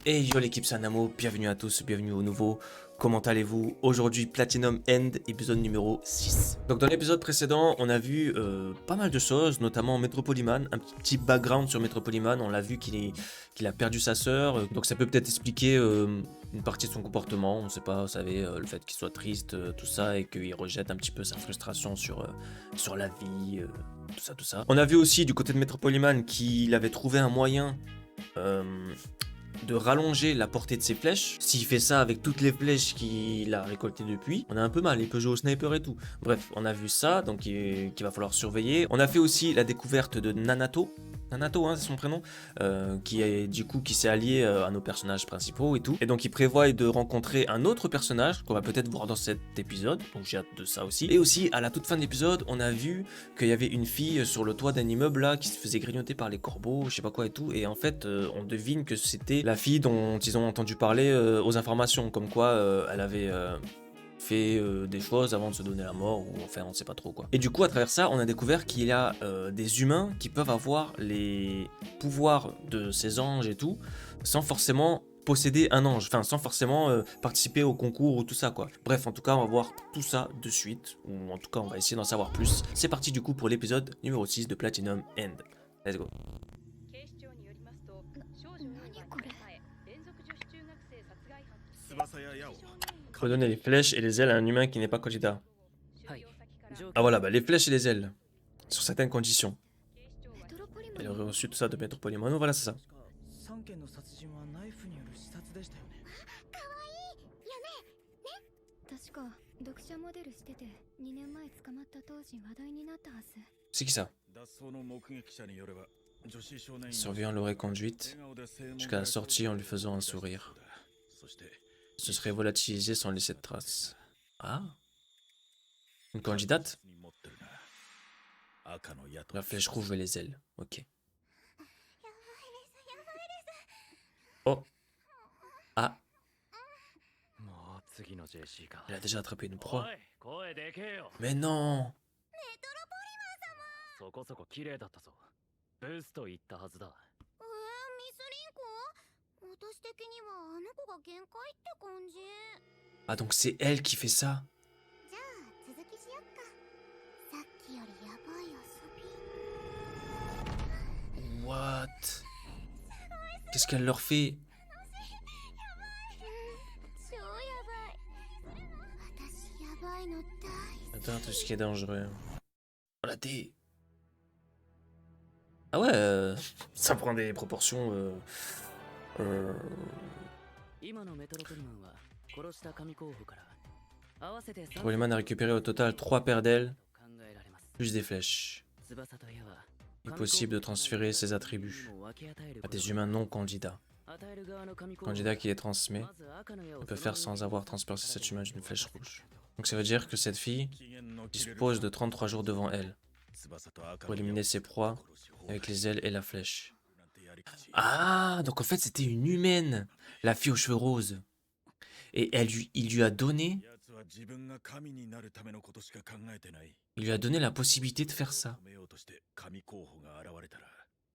Hey yo l'équipe, c'est Anamo, bienvenue à tous, bienvenue au nouveau. Comment allez-vous? Aujourd'hui Platinum End, épisode numéro 6. Donc dans l'épisode précédent, on a vu pas mal de choses, notamment Metropoliman, un petit background sur Metropoliman. On l'a vu qu'il a perdu sa sœur, donc ça peut peut-être expliquer une partie de son comportement. On sait pas, vous savez, le fait qu'il soit triste, tout ça, et qu'il rejette un petit peu sa frustration sur la vie, tout ça. On a vu aussi du côté de Metropoliman qu'il avait trouvé un moyen euh, de rallonger la portée de ses flèches. S'il fait ça avec toutes les flèches qu'il a récoltées depuis, on a un peu mal, il peut jouer au sniper et tout. Bref, on a vu ça, donc qu'il va falloir surveiller. On a fait aussi la découverte de Nanato. Nanato, hein, c'est son prénom, qui s'est allié à nos personnages principaux et tout. Et donc il prévoit de rencontrer un autre personnage qu'on va peut-être voir dans cet épisode, donc j'ai hâte de ça aussi. Et aussi, à la toute fin de l'épisode, on a vu qu'il y avait une fille sur le toit d'un immeuble là qui se faisait grignoter par les corbeaux, je sais pas quoi et tout. Et en fait, on devine que c'était la fille dont ils ont entendu parler aux informations, comme quoi elle avait fait des choses avant de se donner la mort, ou enfin on sait pas trop quoi. Et du coup à travers ça on a découvert qu'il y a des humains qui peuvent avoir les pouvoirs de ces anges et tout, sans forcément posséder un ange, enfin sans forcément participer au concours ou tout ça quoi. Bref, en tout cas on va voir tout ça de suite, ou en tout cas on va essayer d'en savoir plus. C'est parti du coup pour l'épisode numéro 6 de Platinum End. Let's go. 翼や矢を Faut donner les flèches et les ailes à un humain qui n'est pas candidat. はい。 Ah voilà, bah les flèches et les ailes, sur certaines conditions. メトロポリマン Elle aurait reçu tout ça de Maître Polymono, voilà c'est ça. 3件の殺人はナイフによる刺殺でしたよね。確か読者モデルしてて2年前捕まった当時話題になったはず。 C'est qui ça? 脱走の目撃者によれば女子少年院 Surveillant l'aurait conduite jusqu'à la sortie en lui faisant un sourire. そして Se serait volatilisé sans laisser de traces. Ah? Une candidate? に持ってるな赤の矢と La flèche rouge et les ailes. Ok. Oh. Ah, もう次の JC か。 elle a déjà attrapé une proie. 声でけえよ。 Mais non! そこそこ綺麗だったぞ。ブスと言ったはずだ。ミスリンコ私的にはあの子が限界って感じ。 Ah, donc c'est elle qui fait ça. じゃあ続きしよっか。さっきよりやばい遊び。 What? Qu'est-ce qu'elle leur fait? 超やばい。私やばいの大好 Attends, tout ce qui est dangereux. Oh la thé! Ah ouais, ça prend des proportions. 今のメトロポリマンは殺した神候補から合わせて Polyman a récupéré au total 3 paires d'ailes, 考えられます。 plus des flèches. 翼と矢は Il est possible de transférer ses attributs à des humains non candidats. Candidat qui les transmet ne peut faire sans avoir transpercé cet humain d'une flèche rouge. Donc ça veut dire que cette fille 機嫌の切れる dispose de 33 jours devant elle 翼と赤 pour の矢 éliminer ses proies 殺し放題 avec les ailes et la flèche. なんてやり口 Ah, donc en fait c'était une humaine, la fille aux cheveux roses. Et il lui a donné, 奴は自分が神になるためのことしか考えてない il lui a donné la possibilité de faire ça. 止めようとして神候補が現れたら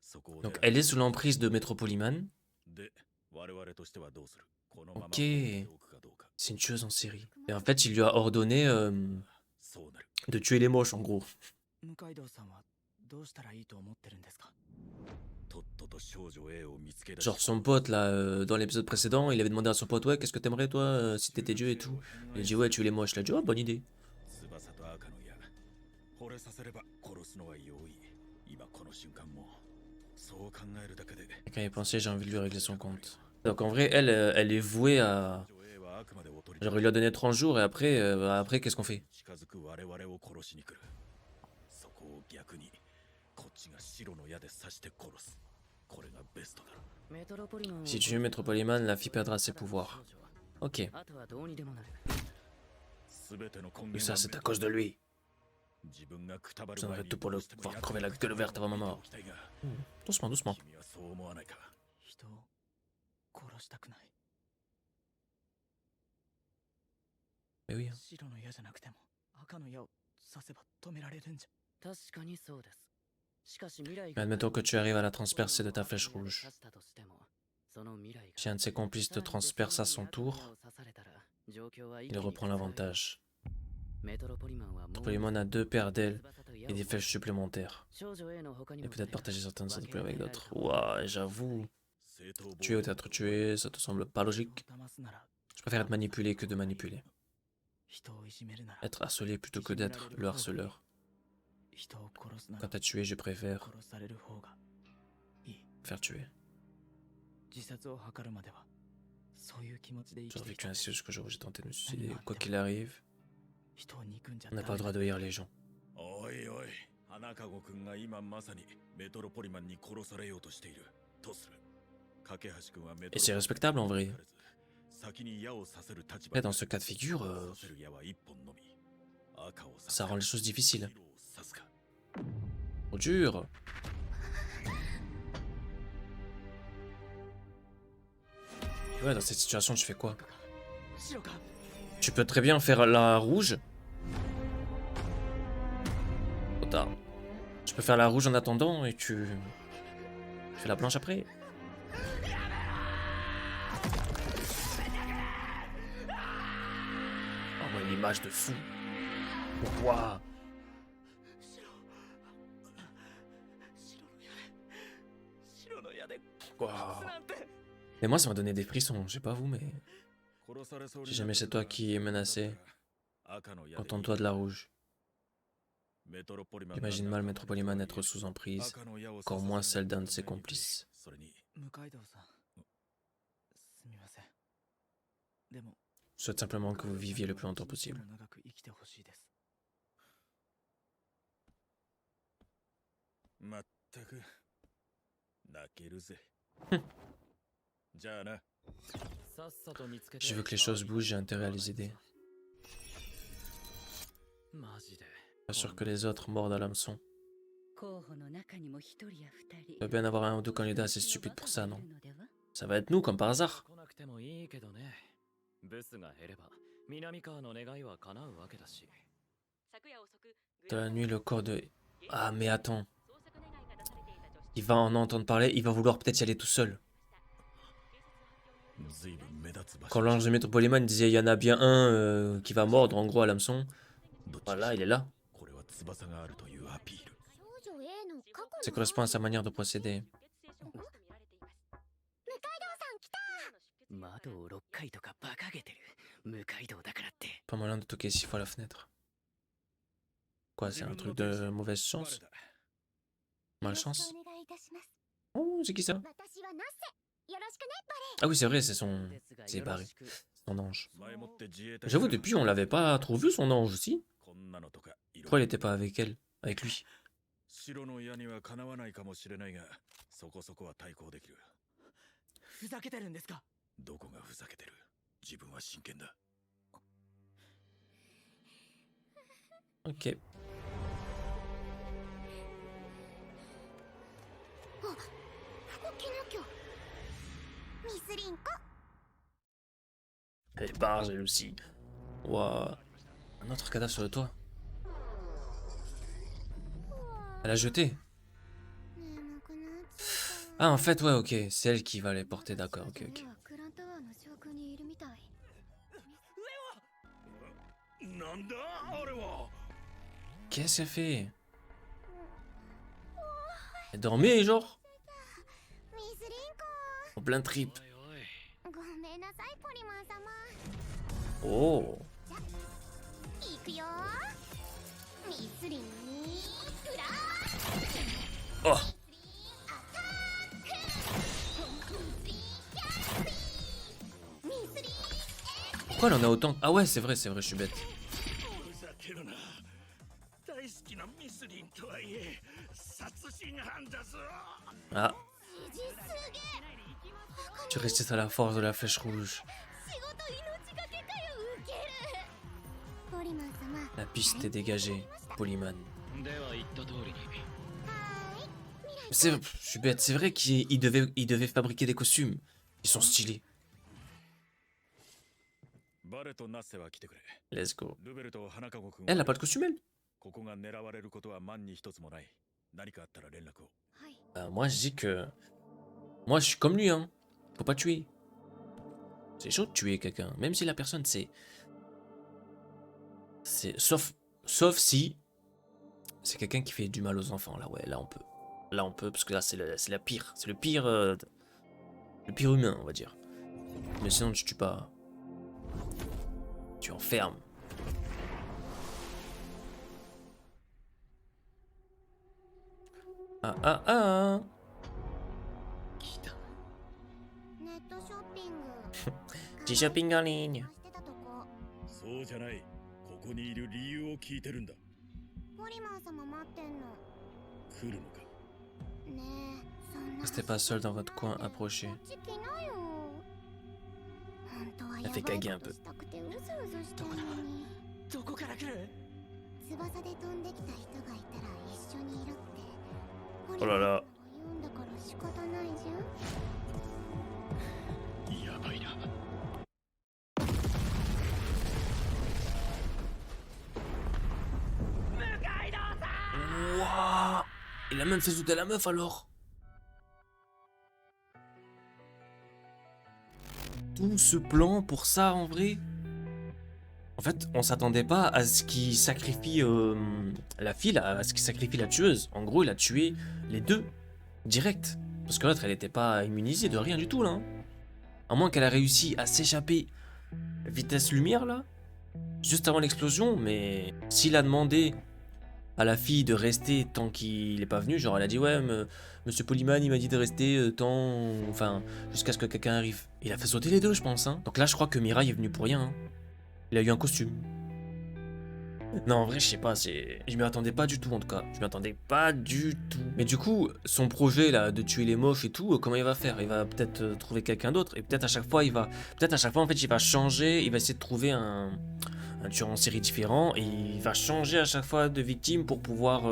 そこを Donc 狙う elle est sous l'emprise de Metropoliman. で我々としてはどうするこのまま Ok. 放っておくかどうか C'est une tueuse en série. Et en fait il lui a ordonné そうなる de tuer les moches en gros. 向海道さんはどうしたらいいと思ってるんですか。とっとと少女 A を見つけ出し Genre son pote là, dans l'épisode précédent, il avait demandé à son pote ouais qu'est-ce que t'aimerais toi si t'étais Dieu et tout. Il a dit ouais tuer les moches. Il a dit oh bonne idée. 翼と赤の矢惚れさせれば殺すのは容易今この瞬間もそう考えるだけで Et quand il pensait j'ai envie de lui régler son compte. Donc en vrai elle, elle est vouée à... 少女 A はあくまでおとり Genre il lui a donné 30 jours et après, après qu'est-ce qu'on fait? 近づく我々を殺しに来るそこを逆にこっちが白の矢で刺して殺すこれがベストだ メトロポリマンを Si tu tues Metropoliman, la fille perdra ses pouvoirs. Ok. あとはどうにでもなる。全ての根 Et 源 ça c'est à cause de lui. 自分がくたばる Je 前 donnerais に tout pour le どうしても voir crever la gueule verte avant ma mort. きたいが Doucement, doucement. 君はそう思わないか人を殺したくない。 Mais oui. Hein. 白の矢じゃなくても赤の矢を刺せば止められるんじゃ。確かにそうです。しかし未来 Mais admettons que tu arrives à la transpercer de ta flèche rouge. Si un de ses complices te transperce à son tour, il reprend l'avantage. Métropolimon a 2 paires d'ailes et des flèches supplémentaires. Et peut-être partager certaines attributs avec d'autres. Ouah, j'avoue. Tuer ou être tué, ça te semble pas logique. Je préfère être manipulé que de manipuler. Être harcelé plutôt que d'être le harceleur. Quant à tuer, je préfère faire tuer. J'aurais vécu ainsi jusqu'au jour où j'ai tenté de me suicider. Quoi qu'il arrive, on n'a pas le droit de haïr les gens. おいおい、花籠くんが今まさにメトロポリマンに殺されようとしているとする。架橋くんはメト Et ロ c'est respectable en vrai. 先に矢を刺せる立場 Mais dans ce cas de figure, 刺せる矢は一本のみ。赤を刺す ça rend les choses difficiles. 白を刺すか。 Trop dur. Ouais, dans cette situation, tu fais quoi? Tu peux très bien faire la rouge. Trop tard. Tu peux faire la rouge en attendant et tu fais la blanche après. Oh ouais, l'image de fou. Waouh. Waouh. Et moi, ça m'a donné des frissons. Je sais pas vous, mais si jamais c'est toi qui es menacé, contente-toi de la rouge. J'imagine mal Métropolimon être sous emprise, encore moins celle d'un de ses complices. Je souhaite simplement que vous viviez le plus longtemps possible. まったく泣けるぜ。じゃあな。 Je veux que les choses bougent, j'ai intérêt à les aider. Pas sûr que les autres mordent à l'hameçon. Il doit bien avoir un ou deux candidats assez stupides pour ça, non? Ça va être nous, comme par hasard. De la nuit, le corps de... Ah, mais attends. Il va en entendre parler, il va vouloir peut-être y aller tout seul. Quand l'ange de Métropolimon disait il y en a bien un qui va mordre en gros à l'hameçon, voilà, il est là. Ça correspond à sa manière de procéder. Pas malin de toquer 6 fois la fenêtre. Quoi, c'est un truc de mauvaise chance? Malchance? Oh, c'est qui ça? Ah oui, c'est vrai, c'est son... C'est Barré, son ange. J'avoue, depuis, on l'avait pas trop vu, son ange aussi. Pourquoi il était pas avec elle? Avec lui? 白の矢にはかなわないかもしれないが、そこそこは対抗できる。ふざけてるんですか？どこがふざけてる？自分は真剣だ。Ok. あ、動きなきゃ。ミスリンコ。 Elle est barge, elle aussi. Ouah. Un autre cadavre sur le toit. Elle a jeté. Ah, en fait, ouais, ok. C'est elle qui va les porter, d'accord, ok, ok. Qu'est-ce qu'elle fait? Elle dormait, genre? En plein trip. Oh. Oh. Pourquoi elle en a autant? Ah ouais, c'est vrai, je suis bête. Ah. Tu restes à la force de la flèche rouge. La piste est dégagée, Polimon. Je suis bête, c'est vrai qu'il devait fabriquer des costumes. Ils sont stylés. Let's go. Elle n'a pas de costume, elle? Moi, je dis que... Moi, je suis comme lui, hein. Faut pas tuer. C'est chaud de tuer quelqu'un, même si la personne c'est... Sauf si c'est quelqu'un qui fait du mal aux enfants, là ouais, là on peut. Là on peut, parce que là c'est la pire. C'est le pire humain, on va dire. Mais sinon tu tues pas. Tu enfermes. Ah ah ah. ネットショッピングPetit shopping en ligne. してたとこ。そうじゃない。ここにいる理由を聞いてるんだ。ポリマン様待ってんの。来るのか。ねえ、そんな。 Restez pas seul dans votre coin, approchez. こっち来なよ。本当は Elle や fait ばい caguer un こ peu. としたくてうずうずしてるのに。どこから来る？翼で飛んできた人がいたら一緒にいるって。ポリ Oh マ là ン様 là. が言うんだから仕方ないじゃん。やばいな。 Wouah. Il a même fait sauter la meuf alors. Tout ce plan pour ça en vrai. En fait, on s'attendait pas à ce qu'il sacrifie la fille, à ce qu'il sacrifie la tueuse. En gros, il a tué les deux, direct. Parce que l'autre, elle était pas immunisée de rien du tout là. Hein. À moins qu'elle a réussi à s'échapper vitesse lumière là, juste avant l'explosion. Mais s'il a demandé à la fille de rester tant qu'il est pas venu, genre elle a dit ouais, monsieur Polyman il m'a dit de rester enfin jusqu'à ce que quelqu'un arrive. Il a fait sauter les deux je pense hein. Donc là je crois que Mirai est venu pour rien. Hein. Il a eu un costume. Non en vrai je sais pas, je m'y attendais pas du tout en tout cas. Je m'y attendais pas du tout. Mais du coup son projet là de tuer les moches et tout, comment il va faire? Il va peut-être trouver quelqu'un d'autre et peut-être à chaque fois en fait il va changer, il va essayer de trouver un tueur en série différent et il va changer à chaque fois de victime pour pouvoir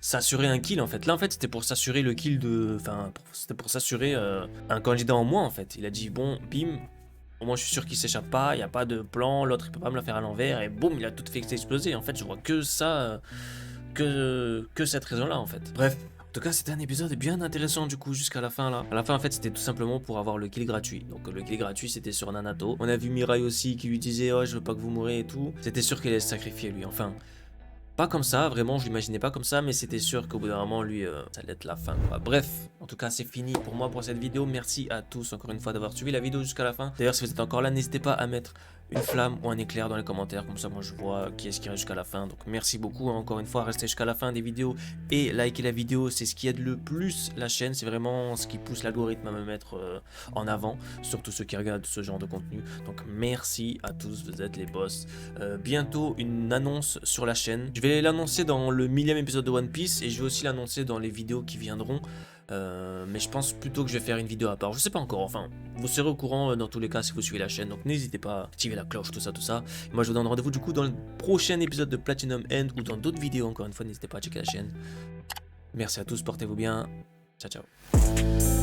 s'assurer un kill en fait. Là en fait c'était pour s'assurer le kill de... Enfin c'était pour s'assurer un candidat en moins en fait. Il a dit bon bim, au moins je suis sûr qu'il s'échappe pas, il n'y a pas de plan, l'autre il peut pas me la faire à l'envers et boum il a tout fait exploser. En fait je vois que ça, que cette raison là en fait. Bref. En tout cas, c'était un épisode bien intéressant du coup jusqu'à la fin là. À la fin en fait c'était tout simplement pour avoir le kill gratuit. Donc le kill gratuit c'était sur Nanato. On a vu Mirai aussi qui lui disait oh je veux pas que vous mourrez et tout. C'était sûr qu'il allait se sacrifier lui. Enfin, pas comme ça, vraiment je l'imaginais pas comme ça. Mais c'était sûr qu'au bout d'un moment lui ça allait être la fin quoi. Bref, en tout cas c'est fini pour moi pour cette vidéo. Merci à tous encore une fois d'avoir suivi la vidéo jusqu'à la fin. D'ailleurs si vous êtes encore là n'hésitez pas à mettre une flamme ou un éclair dans les commentaires, comme ça moi je vois qui est-ce qui reste jusqu'à la fin. Donc merci beaucoup hein, encore une fois, restez jusqu'à la fin des vidéos et likez la vidéo, c'est ce qui aide le plus la chaîne, c'est vraiment ce qui pousse l'algorithme à me mettre en avant, surtout ceux qui regardent ce genre de contenu. Donc merci à tous, vous êtes les boss. Bientôt une annonce sur la chaîne, je vais l'annoncer dans le 1000e épisode de One Piece et je vais aussi l'annoncer dans les vidéos qui viendront. Mais je pense plutôt que je vais faire une vidéo à part, je sais pas encore, enfin vous serez au courant dans tous les cas si vous suivez la chaîne, donc n'hésitez pas à activer la cloche, tout ça. Et moi je vous donne rendez-vous du coup dans le prochain épisode de Platinum End ou dans d'autres vidéos, encore une fois n'hésitez pas à checker la chaîne. Merci à tous, portez-vous bien, ciao ciao.